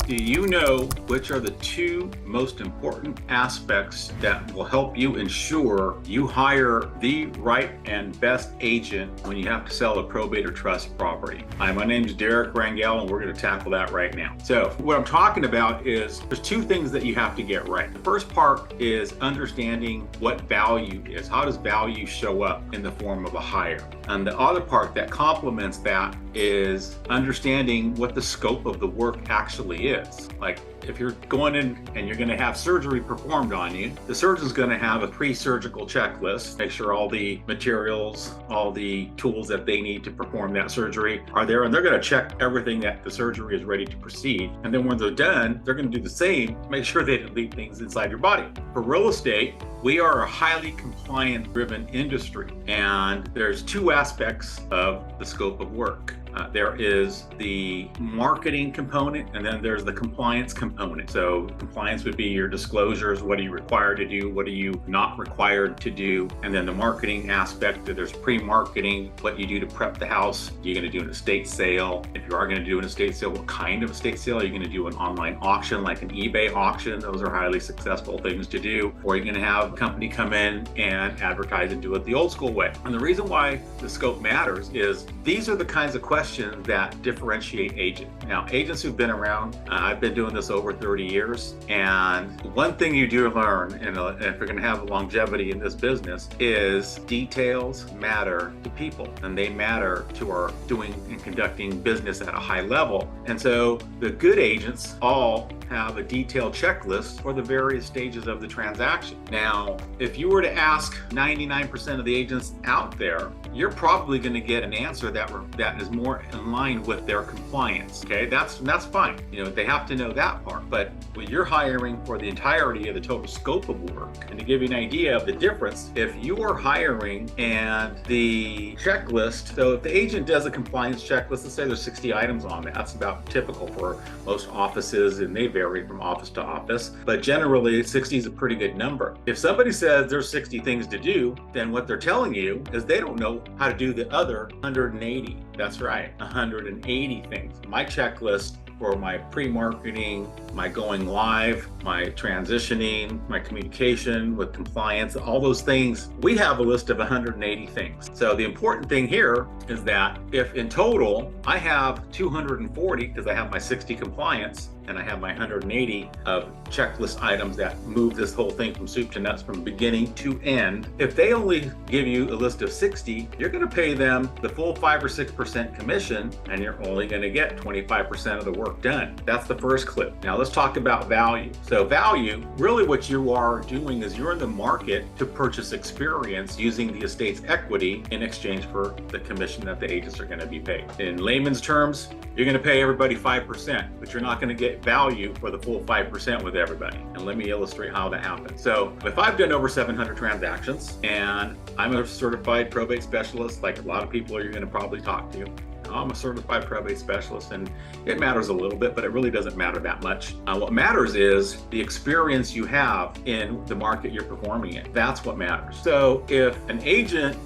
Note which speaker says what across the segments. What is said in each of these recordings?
Speaker 1: Do you know which are the two most important aspects that will help you ensure you hire the right and best agent when you have to sell a probate or trust property? Hi, my name is Derek Rangel, and we're going to tackle that right now. So what I'm talking about is there's two things that you have to get right. The first part is understanding what value is. How does value show up in the form of a hire? And the other part that complements that is understanding what the scope of the work actually is. Like if you're going in and you're going to have surgery performed on you, the surgeon's going to have a pre-surgical checklist, make sure all the materials, all the tools that they need to perform that surgery are there, and they're going to check everything that the surgery is ready to proceed. And then when they're done, they're going to do the same to make sure they didn't leave things inside your body. For real estate, we are a highly compliance-driven industry, and there's two aspects of the scope of work. There is the marketing component, and then there's the compliance component. So compliance would be your disclosures, what are you required to do, what are you not required to do, and then the marketing aspect, there's pre-marketing, what you do to prep the house. You're going to do an estate sale. If you are going to do an estate sale, what kind of estate sale? Are you going to do an online auction like an eBay auction? Those are highly successful things to do. Or you're going to have a company come in and advertise and do it the old school way. And the reason why the scope matters is these are the kinds of questions that differentiate agents. Now, agents who've been around, I've been doing this over 30 years, and one thing you do learn, and if you're going to have longevity in this business, is details matter to people, and they matter to our doing and conducting business at a high level. And so the good agents all have a detailed checklist for the various stages of the transaction. Now, if you were to ask 99% of the agents out there, you're probably going to get an answer that is more in line with their compliance. Okay, that's fine. You know, they have to know that part. But when you're hiring for the entirety of the total scope of work, and to give you an idea of the difference, if you are hiring and the checklist, so if the agent does a compliance checklist, let's say there's 60 items on that, that's about typical for most offices, and they vary from office to office, but generally 60 is a pretty good number. If somebody says there's 60 things to do, then what they're telling you is they don't know how to do the other 180. That's right, 180 things. My checklist for my pre-marketing, my going live, my transitioning, my communication with compliance, all those things, we have a list of 180 things. So the important thing here is that if in total I have 240, because I have my 60 compliance, and I have my 180 of checklist items that move this whole thing from soup to nuts from beginning to end. If they only give you a list of 60, you're going to pay them the full 5 or 6% commission, and you're only going to get 25% of the work done. That's the first clip. Now let's talk about value. So value, really what you are doing is you're in the market to purchase experience using the estate's equity in exchange for the commission that the agents are going to be paid. In layman's terms, you're going to pay everybody 5%, but you're not going to get value for the full 5% with everybody. And let me illustrate how that happens. So if I've done over 700 transactions and I'm a certified probate specialist, like a lot of people you're going to probably talk to, I'm a certified probate specialist, and it matters a little bit, but it really doesn't matter that much. What matters is the experience you have in the market you're performing in. That's what matters. So if an agent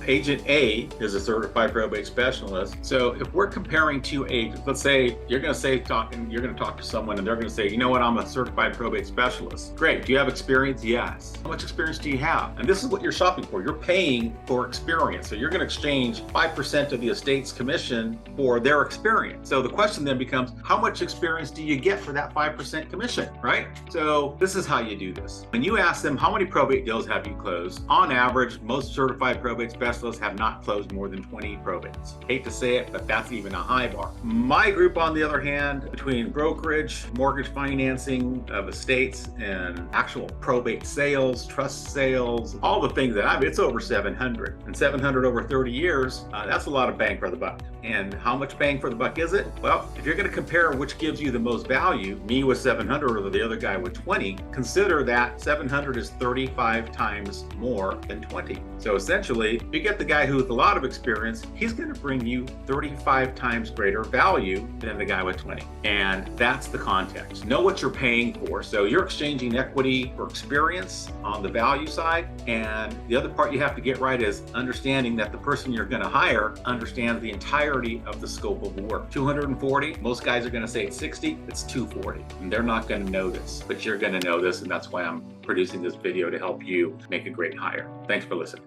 Speaker 1: A is a certified probate specialist, so if we're comparing two agents, let's say you're going to talk to someone and they're going to say, you know what, I'm a certified probate specialist. Great. Do you have experience? Yes. How much experience do you have? And this is what you're shopping for. You're paying for experience. So you're going to exchange 5% of the estate's commission for their experience. So the question then becomes, how much experience do you get for that 5% commission, right? So this is how you do this. When you ask them, how many probate deals have you closed? On average, most certified probate specialists have not closed more than 20 probates. Hate to say it, but that's even a high bar. My group, on the other hand, between brokerage, mortgage financing of estates, and actual probate sales, trust sales, all the things that it's over 700. And 700 over 30 years, that's a lot of bang for the buck. And how much bang for the buck is it? Well, if you're going to compare which gives you the most value, me with 700 or the other guy with 20, consider that 700 is 35 times more than 20. So essentially, if you get the guy who with a lot of experience, he's going to bring you 35 times greater value than the guy with 20. And that's the context. Know what you're paying for. So you're exchanging equity for experience on the value side. And the other part you have to get right is understanding that the person you're going to hire understands the entirety of the scope of work. 240, most guys are going to say it's 60, it's 240. And they're not going to know this, but you're going to know this, and that's why I'm producing this video to help you make a great hire. Thanks for listening.